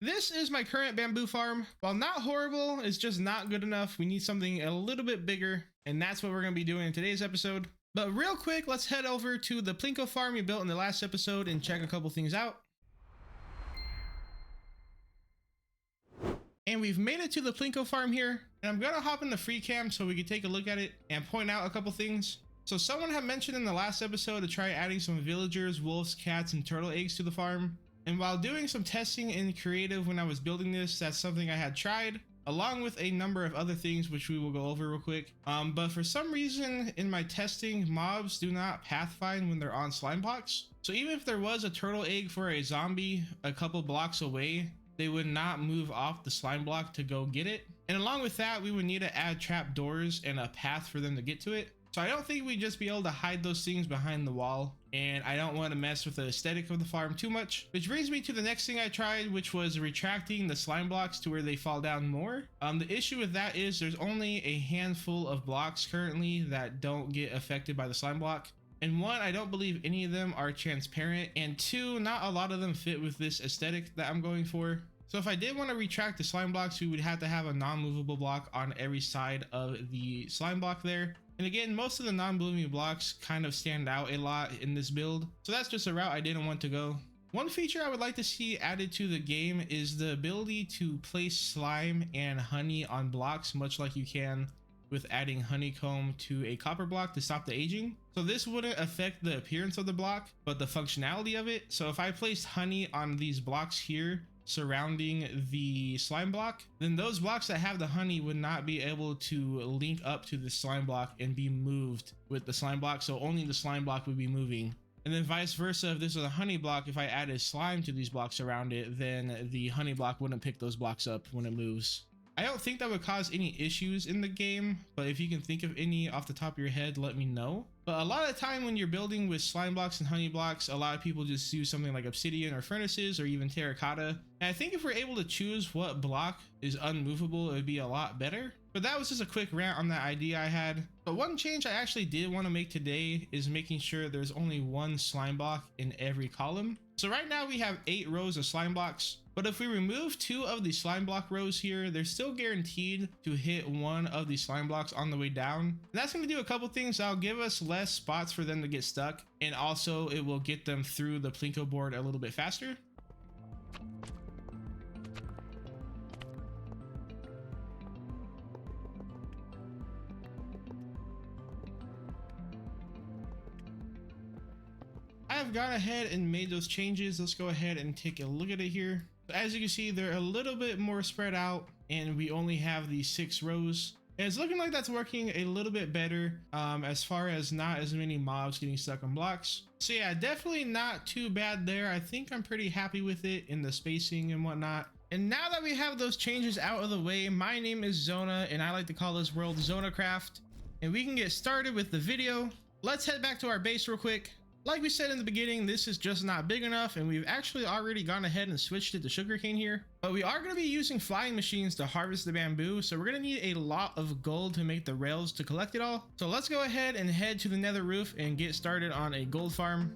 This is my current bamboo farm. While not horrible, it's just not good enough. We need something a little bit bigger, and that's what we're going to be doing in today's episode. But real quick, let's head over to the Plinko farm we built in the last episode and check a couple things out. And we've made it to the Plinko farm here, and I'm gonna hop in the free cam so we can take a look at it and point out a couple things. So someone had mentioned in the last episode to try adding some villagers, wolves, cats, and turtle eggs to the farm. And while doing some testing in creative when I was building this, that's something I had tried, along with a number of other things which we will go over real quick. But for some reason in my testing, mobs do not pathfind when they're on slime blocks. So even if there was a turtle egg for a zombie a couple blocks away, they would not move off the slime block to go get it. And along with that, we would need to add trap doors and a path for them to get to it. So I don't think we'd just be able to hide those things behind the wall, and I don't want to mess with the aesthetic of the farm too much. Which brings me to the next thing I tried, which was retracting the slime blocks to where they fall down more. The issue with that is there's only a handful of blocks currently that don't get affected by the slime block. And one, I don't believe any of them are transparent, and two, not a lot of them fit with this aesthetic that I'm going for. So if I did want to retract the slime blocks, we would have to have a non-movable block on every side of the slime block there. And again, most of the non-moving blocks kind of stand out a lot in this build, so that's just a route I didn't want to go. One feature I would like to see added to the game is the ability to place slime and honey on blocks, much like you can with adding honeycomb to a copper block to stop the aging. So this wouldn't affect the appearance of the block, but the functionality of it. So if I placed honey on these blocks here surrounding the slime block, then those blocks that have the honey would not be able to link up to the slime block and be moved with the slime block. So only the slime block would be moving. And then vice versa, if this was a honey block, if I added slime to these blocks around it, then the honey block wouldn't pick those blocks up when it moves. I don't think that would cause any issues in the game, but if you can think of any off the top of your head, let me know. But a lot of the time when you're building with slime blocks and honey blocks, a lot of people just use something like obsidian or furnaces or even terracotta. And I think if we're able to choose what block is unmovable, it would be a lot better. But that was just a quick rant on that idea I had. But one change I actually did want to make today is making sure there's only one slime block in every column. So right now we have 8 rows of slime blocks, but if we remove 2 of the slime block rows here, they're still guaranteed to hit 1 of the slime blocks on the way down. And that's going to do a couple things. That'll give us less spots for them to get stuck, and also it will get them through the Plinko board a little bit faster. I've gone ahead and made those changes. Let's go ahead and take a look at it here. As you can see, they're a little bit more spread out, and we only have these 6 rows. And it's looking like that's working a little bit better as far as not as many mobs getting stuck on blocks. So yeah, definitely not too bad there. I think I'm pretty happy with it in the spacing and whatnot. And now that we have those changes out of the way, my name is Zona, and I like to call this world Zonacraft. And we can get started with the video. Let's head back to our base real quick. Like we said in the beginning, this is just not big enough, and we've actually already gone ahead and switched it to sugarcane here. But we are going to be using flying machines to harvest the bamboo, so we're going to need a lot of gold to make the rails to collect it all. So let's go ahead and head to the nether roof and get started on a gold farm.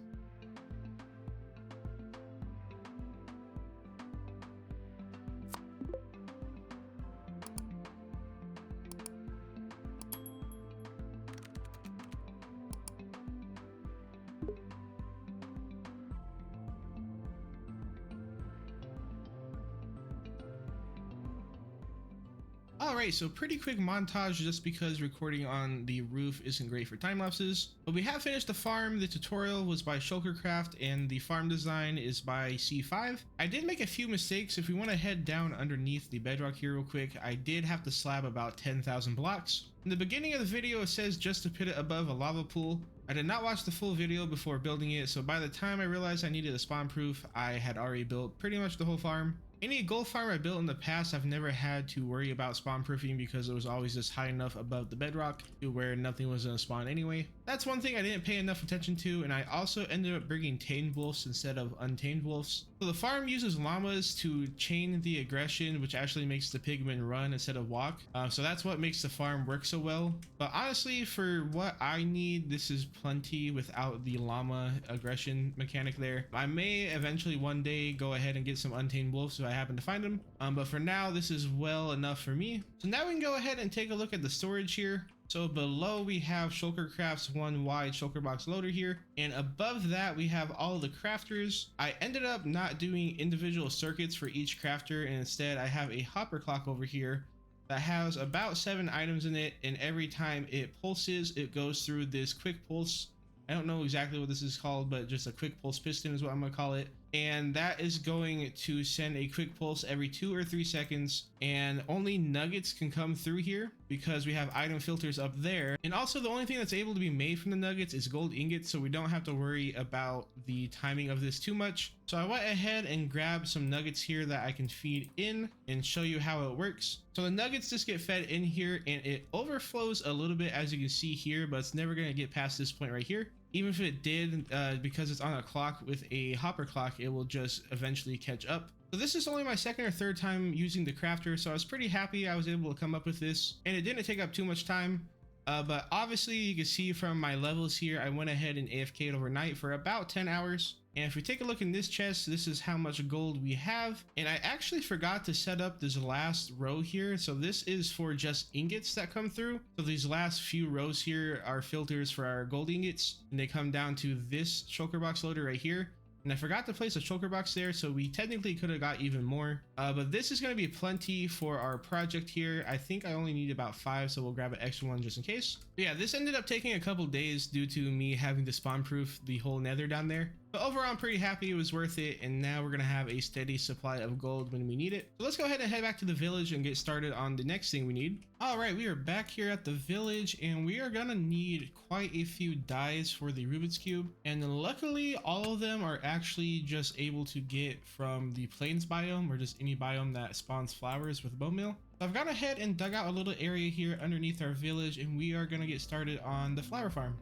Alright, so pretty quick montage just because recording on the roof isn't great for time lapses. But we have finished the farm. The tutorial was by Zonacraft and the farm design is by C5. I did make a few mistakes. If we want to head down underneath the bedrock here real quick, I did have to slab about 10,000 blocks. In the beginning of the video it says just to put it above a lava pool. I did not watch the full video before building it, so by the time I realized I needed a spawn proof, I had already built pretty much the whole farm. Any gold farm I built in the past, I've never had to worry about spawn proofing because it was always just high enough above the bedrock to where nothing was gonna spawn anyway. That's one thing I didn't pay enough attention to, and I also ended up bringing tamed wolves instead of untamed wolves. So the farm uses llamas to chain the aggression, which actually makes the pigmen run instead of walk. So that's what makes the farm work so well. But honestly, for what I need, this is plenty without the llama aggression mechanic there. I may eventually one day go ahead and get some untamed wolves if I happen to find them. But for now, this is well enough for me. So now we can go ahead and take a look at the storage here. So below we have Zonacraft's one wide shulker box loader here, and above that we have all of the crafters. I ended up not doing individual circuits for each crafter, and instead I have a hopper clock over here that has about 7 items in it, and every time it pulses it goes through this quick pulse. I don't know exactly what this is called, but just a quick pulse piston is what I'm gonna call it. And that is going to send a quick pulse every 2 or 3 seconds, and only nuggets can come through here because we have item filters up there. And also the only thing that's able to be made from the nuggets is gold ingots, so we don't have to worry about the timing of this too much. So I went ahead and grabbed some nuggets here that I can feed in and show you how it works. So the nuggets just get fed in here and it overflows a little bit, as you can see here, but it's never going to get past this point right here. Even if it did, because it's on a clock with a hopper clock, it will just eventually catch up. So this is only my second or third time using the crafter, so I was pretty happy I was able to come up with this, and it didn't take up too much time. But obviously you can see from my levels here, I went ahead and AFK'd overnight for about 10 hours. And if we take a look in this chest, this is how much gold we have. And I actually forgot to set up this last row here. So this is for just ingots that come through. So these last few rows here are filters for our gold ingots, and they come down to this shulker box loader right here. And I forgot to place a shulker box there, so we technically could have got even more. But this is going to be plenty for our project here. I think I only need about 5, so we'll grab an extra one just in case. But yeah, this ended up taking a couple days due to me having to spawn proof the whole nether down there. But overall, I'm pretty happy it was worth it, and now we're going to have a steady supply of gold when we need it. So let's go ahead and head back to the village and get started on the next thing we need. All right, we are back here at the village, and we are going to need quite a few dyes for the Rubik's Cube. And luckily, all of them are actually just able to get from the plains biome, or just any biome that spawns flowers with bone meal. So I've gone ahead and dug out a little area here underneath our village, and we are going to get started on the flower farm.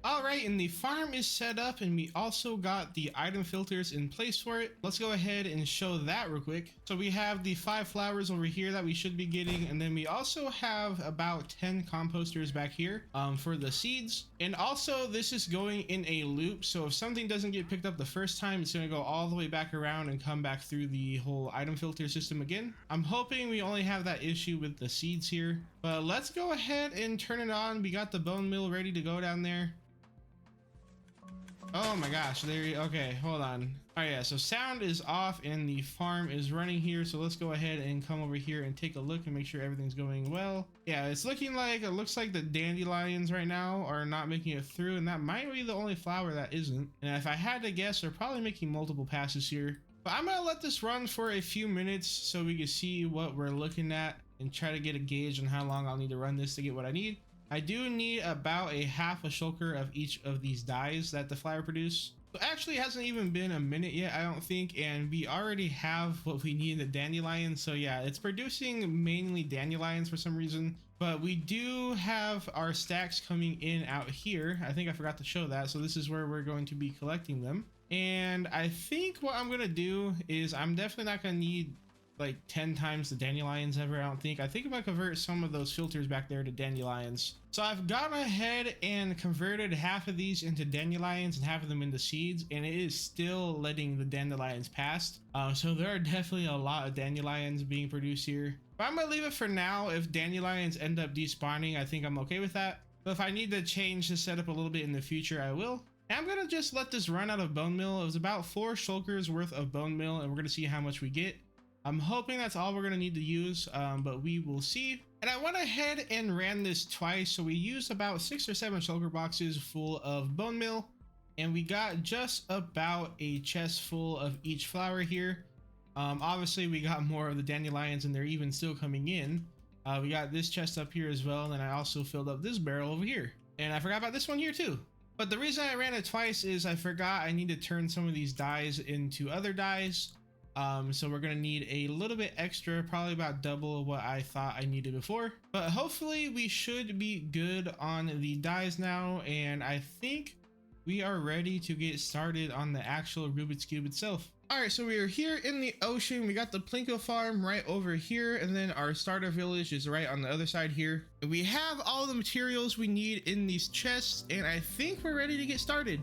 All right, and the farm is set up, and we also got the item filters in place for it. Let's go ahead and show that real quick. So we have the 5 flowers over here that we should be getting, and then we also have about 10 composters back here for the seeds. And also this is going in a loop, so if something doesn't get picked up the first time, it's going to go all the way back around and come back through the whole item filter system again. I'm hoping we only have that issue with the seeds here, but let's go ahead and turn it on. We got the bone meal ready to go down there. Oh my gosh, okay, hold on. All right, yeah, so sound is off and the farm is running here, so let's go ahead and come over here and take a look and make sure everything's going well. Yeah, it's looking like, it looks like the dandelions right now are not making it through, and that might be the only flower that isn't. And if I had to guess, they're probably making multiple passes here. But I'm gonna let this run for a few minutes so we can see what we're looking at and try to get a gauge on how long I'll need to run this to get what I need. I do need about a half a shulker of each of these dyes that the flower produce. So actually it hasn't even been a minute yet, I don't think, and we already have what we need in the dandelion. So yeah, it's producing mainly dandelions for some reason, but we do have our stacks coming in out here. I think I forgot to show that. So this is where we're going to be collecting them. And I think what I'm gonna do is I'm definitely not gonna need like 10 times the dandelions ever. I think I'm gonna convert some of those filters back there to dandelions. So I've gone ahead and converted half of these into dandelions and half of them into seeds, and it is still letting the dandelions pass. So there are definitely a lot of dandelions being produced here, but I'm gonna leave it for now. If dandelions end up despawning, I think I'm okay with that, but if I need to change the setup a little bit in the future, I will. And I'm gonna just let this run out of bone meal. It was about 4 shulkers worth of bone meal, and we're gonna see how much we get. I'm hoping that's all we're going to need to use, but we will see. And I went ahead and ran this twice, so we used about 6 or 7 shulker boxes full of bone meal, and we got just about a chest full of each flower here. Obviously we got more of the dandelions, and they're even still coming in, We got this chest up here as well, and then I also filled up this barrel over here. And I forgot about this one here too. But the reason I ran it twice is I forgot I need to turn some of these dyes into other dyes. So we're gonna need a little bit extra, probably about double what I thought I needed before. But hopefully we should be good on the dyes now, and I think we are ready to get started on the actual Rubik's Cube itself. All right, so we are here in the ocean. We got the Plinko farm right over here, and then our starter village is right on the other side here. We have all the materials we need in these chests, and I think we're ready to get started.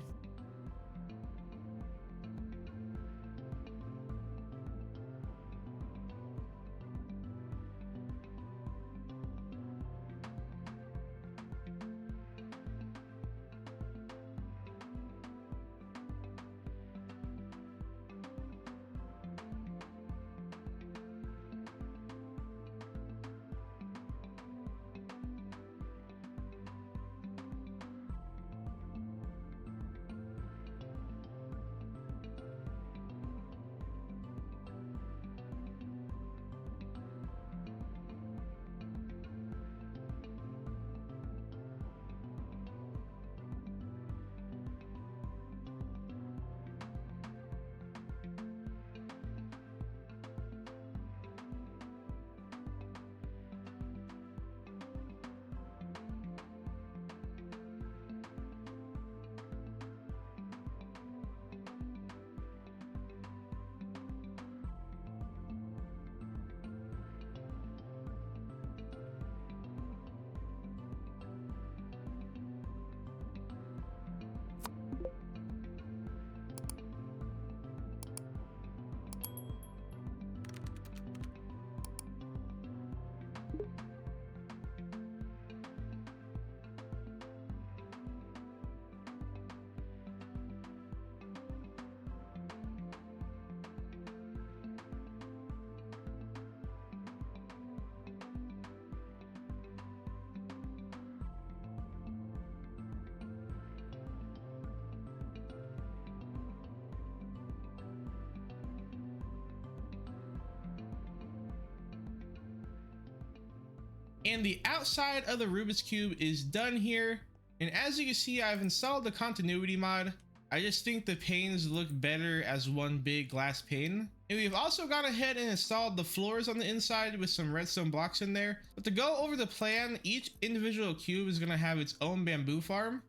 And the outside of the Rubik's Cube is done here. And as you can see, I've installed the continuity mod. I just think the panes look better as one big glass pane. And we've also gone ahead and installed the floors on the inside with some redstone blocks in there. But to go over the plan, each individual cube is gonna have its own bamboo farm.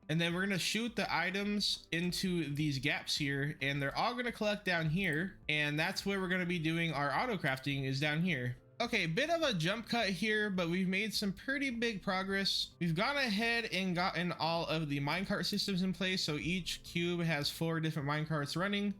And then we're gonna shoot the items into these gaps here, and they're all gonna collect down here. And that's where we're gonna be doing our auto crafting, is down here. Okay, bit of a jump cut here, but we've made some pretty big progress. We've gone ahead and gotten all of the minecart systems in place. So each cube has 4 different minecarts running.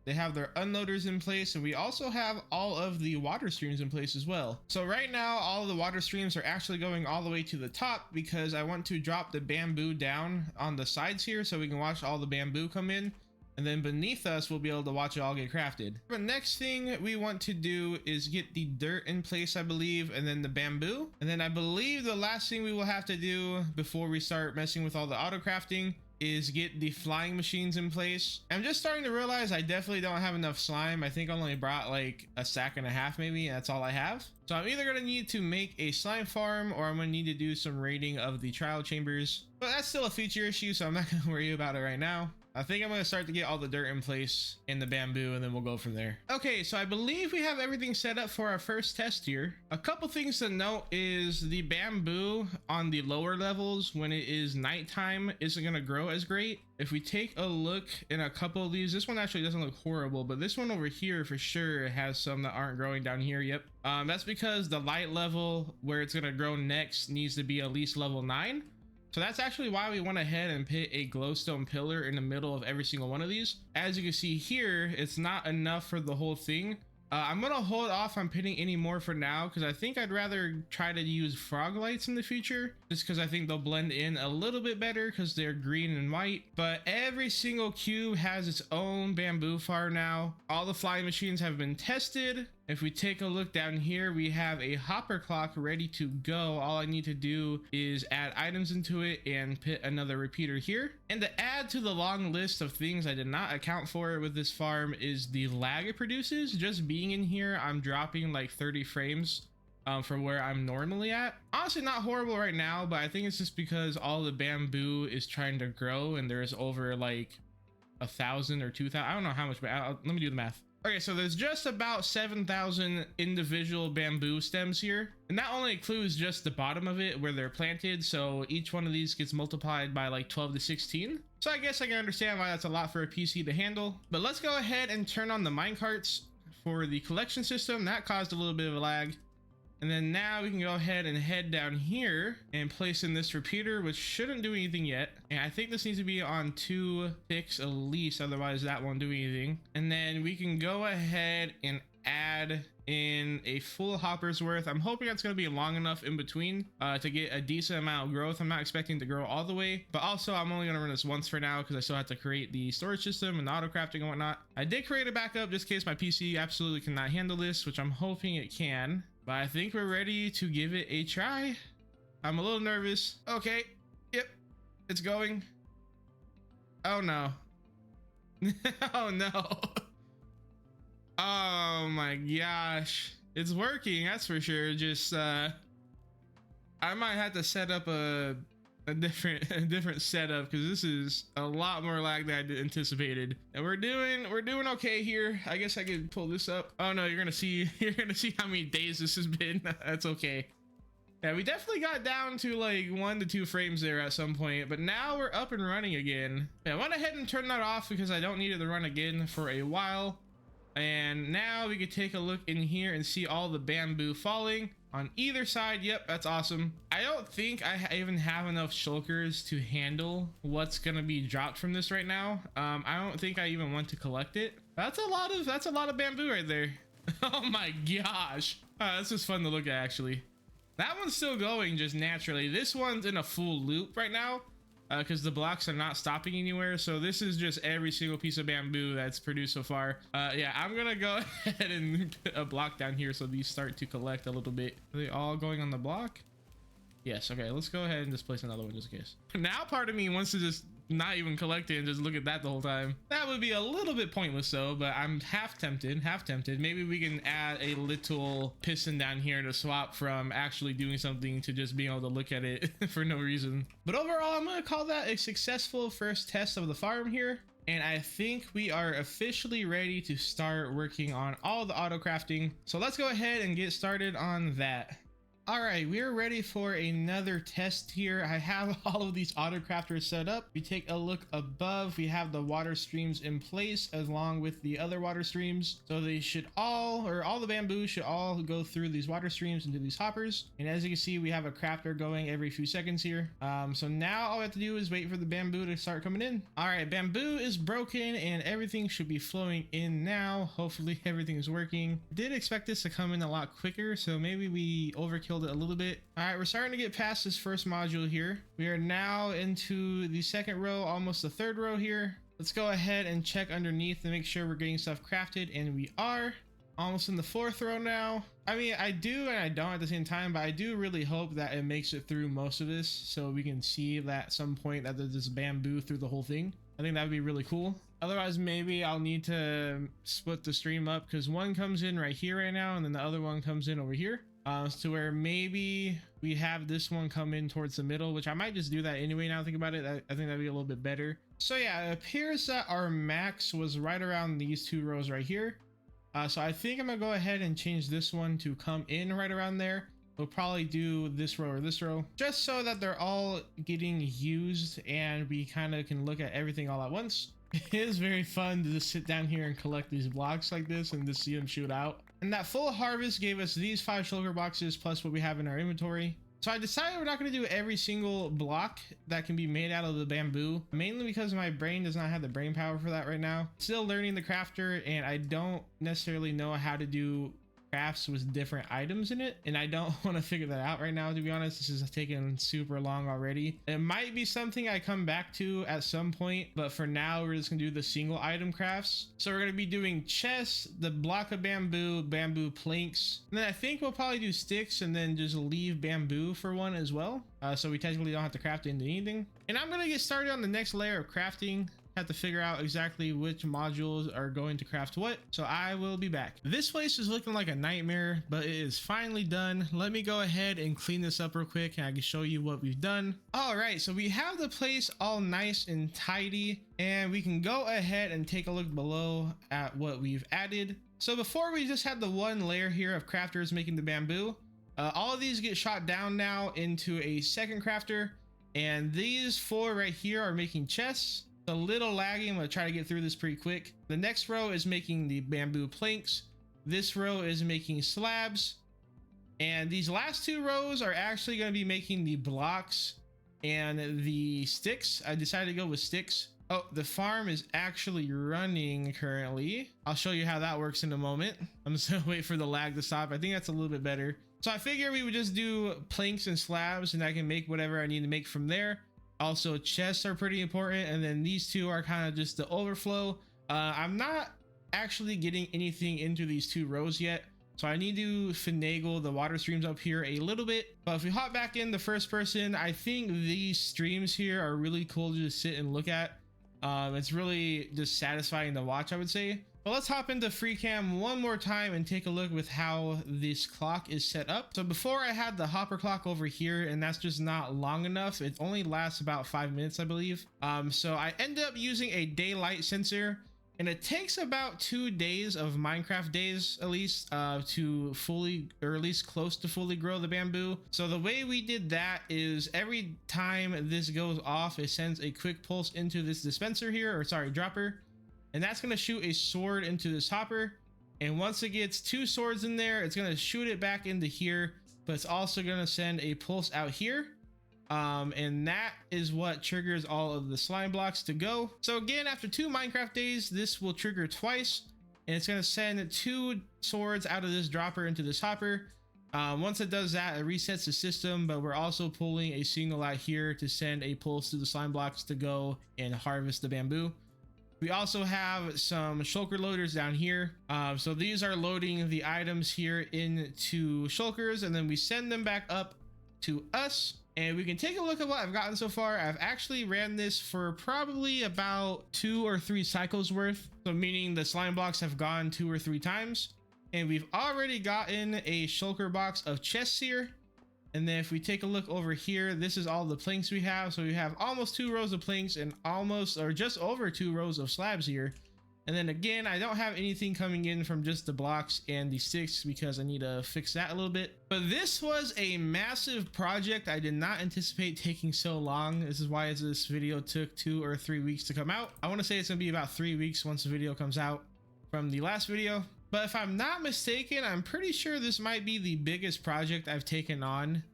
They have their unloaders in place, and we also have all of the water streams in place as well. So right now, all of the water streams are actually going all the way to the top because I want to drop the bamboo down on the sides here so we can watch all the bamboo come in. And then beneath us, we'll be able to watch it all get crafted. The next thing we want to do is get the dirt in place, I believe, and then the bamboo. And then I believe the last thing we will have to do before we start messing with all the auto crafting is get the flying machines in place. I'm just starting to realize I definitely don't have enough slime. I think I only brought like a sack and a half maybe, and that's all I have. So I'm either gonna need to make a slime farm or I'm gonna need to do some raiding of the trial chambers. But that's still a feature issue, so I'm not gonna worry about it right now. I think I'm gonna start to get all the dirt in place and the bamboo, and then we'll go from there. Okay, so I believe we have everything set up for our first test here. A couple things to note is the bamboo on the lower levels when it is nighttime isn't gonna grow as great. If we take a look in a couple of these, this one actually doesn't look horrible, but this one over here for sure has some that aren't growing down here. Yep. That's because the light level where it's gonna grow next needs to be at least level 9. So that's actually why we went ahead and put a glowstone pillar in the middle of every single one of these. As you can see here, it's not enough for the whole thing. I'm gonna hold off on putting any more for now because I think I'd rather try to use frog lights in the future, just because I think they'll blend in a little bit better because they're green and white. But every single cube has its own bamboo farm now. All the flying machines have been tested. If we take a look down here, we have a hopper clock ready to go. All I need to do is add items into it and put another repeater here. And to add to the long list of things I did not account for with this farm is the lag it produces. Just being in here, I'm dropping like 30 frames for where I'm normally at. Honestly, not horrible right now, but I think it's just because all the bamboo is trying to grow and there's over like 1,000 or 2,000. I don't know how much, but let me do the math. Okay, so there's just about 7,000 individual bamboo stems here. And that only includes just the bottom of it where they're planted. So each one of these gets multiplied by like 12 to 16. So I guess I can understand why that's a lot for a PC to handle. But let's go ahead and turn on the minecarts for the collection system. That caused a little bit of a lag. And then now we can go ahead and head down here and place in this repeater, which shouldn't do anything yet. And I think this needs to be on 2 ticks at least, otherwise that won't do anything. And then we can go ahead and add in a full hopper's worth. I'm hoping that's going to be long enough in between to get a decent amount of growth. I'm not expecting to grow all the way, but also I'm only going to run this once for now because I still have to create the storage system and the auto crafting and whatnot. I did create a backup just in case my PC absolutely cannot handle this, which I'm hoping it can. But I think we're ready to give it a try. I'm a little nervous. Okay. Yep. It's going. Oh no. Oh no. Oh my gosh. It's working, that's for sure. Just I might have to set up a different setup because this is a lot more lag than I anticipated. And we're doing okay here. I guess I could pull this up. Oh no, you're gonna see how many days this has been. That's okay. Yeah, we definitely got down to like 1 to 2 frames there at some point, but now we're up and running again. Yeah, I went ahead and turned that off because I don't need it to run again for a while. And now we could take a look in here and see all the bamboo falling on either side. Yep, that's awesome. I don't think I even have enough shulkers to handle what's gonna be dropped from this right now. I don't think I even want to collect it. That's a lot of bamboo right there. Oh my gosh. This is fun to look at actually. That one's still going just naturally. This one's in a full loop right now because the blocks are not stopping anywhere. So this is just every single piece of bamboo that's produced so far. Yeah, I'm gonna go ahead and put a block down here so these start to collect a little bit. Are they all going on the block? Yes. Okay, let's go ahead and just place another one just in case. Now part of me wants to just not even collect it and just look at that the whole time. That would be a little bit pointless though, but I'm half tempted. Maybe we can add a little piston down here to swap from actually doing something to just being able to look at it for no reason. But overall, I'm gonna call that a successful first test of the farm here. And I think we are officially ready to start working on all the auto crafting. So let's go ahead and get started on that. All right, we are ready for another test here. I have all of these auto crafters set up. We take a look above. We have the water streams in place along with the other water streams. So they should all the bamboo should all go through these water streams into these hoppers. And as you can see, we have a crafter going every few seconds here. So now all we have to do is wait for the bamboo to start coming in. All right, bamboo is broken and everything should be flowing in now. Hopefully everything is working. I did expect this to come in a lot quicker, so maybe we overkilled it a little bit. All right, we're starting to get past this first module here. We are now into the second row, almost the third row here. Let's go ahead and check underneath to make sure we're getting stuff crafted, and we are almost in the fourth row now. I mean, I do and I don't at the same time, but I do really hope that it makes it through most of this so we can see that at some point that there's this bamboo through the whole thing. I think that would be really cool. Otherwise, maybe I'll need to split the stream up because one comes in right here right now and then the other one comes in over here. To where maybe we have this one come in towards the middle, which I might just do that anyway now think about it. I think that'd be a little bit better. So yeah, it appears that our max was right around these 2 rows right here. So I think I'm gonna go ahead and change this one to come in right around there. We'll probably do this row or this row just so that they're all getting used and we kind of can look at everything all at once. It is very fun to just sit down here and collect these blocks like this and just see them shoot out. And that full harvest gave us these 5 shulker boxes plus what we have in our inventory. So I decided we're not going to do every single block that can be made out of the bamboo, mainly because my brain does not have the brain power for that right now. Still learning the crafter and I don't necessarily know how to do crafts with different items in it, and I don't want to figure that out right now, to be honest. This is taking super long already. It might be something I come back to at some point, but for now we're just gonna do the single item crafts. So we're gonna be doing chests, the block of bamboo planks, and then I think we'll probably do sticks and then just leave bamboo for one as well, so we technically don't have to craft it into anything. And I'm gonna get started on the next layer of crafting. Have to figure out exactly which modules are going to craft what, so I will be back. This place is looking like a nightmare, but it is finally done. Let me go ahead and clean this up real quick and I can show you what we've done. All right, so we have the place all nice and tidy, and we can go ahead and take a look below at what we've added. So before, we just had the one layer here of crafters making the bamboo. All of these get shot down now into a second crafter, and these 4 right here are making chests. It's a little laggy. I'm gonna try to get through this pretty quick. The next row is making the bamboo planks. This row is making slabs, and these last 2 rows are actually going to be making the blocks and the sticks. I decided to go with sticks. Oh, the farm is actually running currently. I'll show you how that works in a moment. I'm just gonna wait for the lag to stop. I think that's a little bit better. So I figure we would just do planks and slabs, and I can make whatever I need to make from there. Also, chests are pretty important, and then these 2 are kind of just the overflow. I'm not actually getting anything into these 2 rows yet, so I need to finagle the water streams up here a little bit. But if we hop back in the first person, I think these streams here are really cool to just sit and look at. It's really just satisfying to watch, I would say. But let's hop into free cam one more time and take a look with how this clock is set up. So before, I had the hopper clock over here, and that's just not long enough. It only lasts about 5 minutes, I believe. So I ended up using a daylight sensor, and it takes about 2 days of Minecraft days at least to fully, or at least close to fully, grow the bamboo. So the way we did that is every time this goes off, it sends a quick pulse into this dispenser here, or sorry, dropper, and that's going to shoot a sword into this hopper. And once it gets 2 swords in there, it's going to shoot it back into here, but it's also going to send a pulse out here. And that is what triggers all of the slime blocks to go. So again, after 2 Minecraft days, this will trigger twice, and it's going to send 2 swords out of this dropper into this hopper. Once it does that, it resets the system, but we're also pulling a signal out here to send a pulse to the slime blocks to go and harvest the bamboo. We also have some shulker loaders down here. So these are loading the items here into shulkers, and then we send them back up to us. And we can take a look at what I've gotten so far. I've actually ran this for probably about 2 or 3 cycles worth. So meaning the slime blocks have gone 2 or 3 times. And we've already gotten a shulker box of chests here. And then if we take a look over here, this is all the planks we have. So we have almost 2 rows of planks and almost, or just over 2 rows of slabs here. And then again, I don't have anything coming in from just the blocks and the sticks because I need to fix that a little bit. But this was a massive project. I did not anticipate taking so long. This is why this video took 2 or 3 weeks to come out. I want to say it's gonna be about 3 weeks once the video comes out from the last video. But if I'm not mistaken, I'm pretty sure this might be the biggest project I've taken on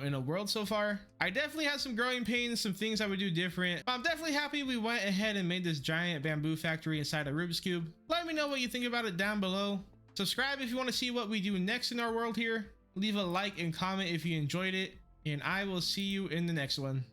in a world so far. I definitely had some growing pains, some things I would do different, but I'm definitely happy we went ahead and made this giant bamboo factory inside a Rubik's Cube. Let me know what you think about it down below. Subscribe if you want to see what we do next in our world here. Leave a like and comment if you enjoyed it, and I will see you in the next one.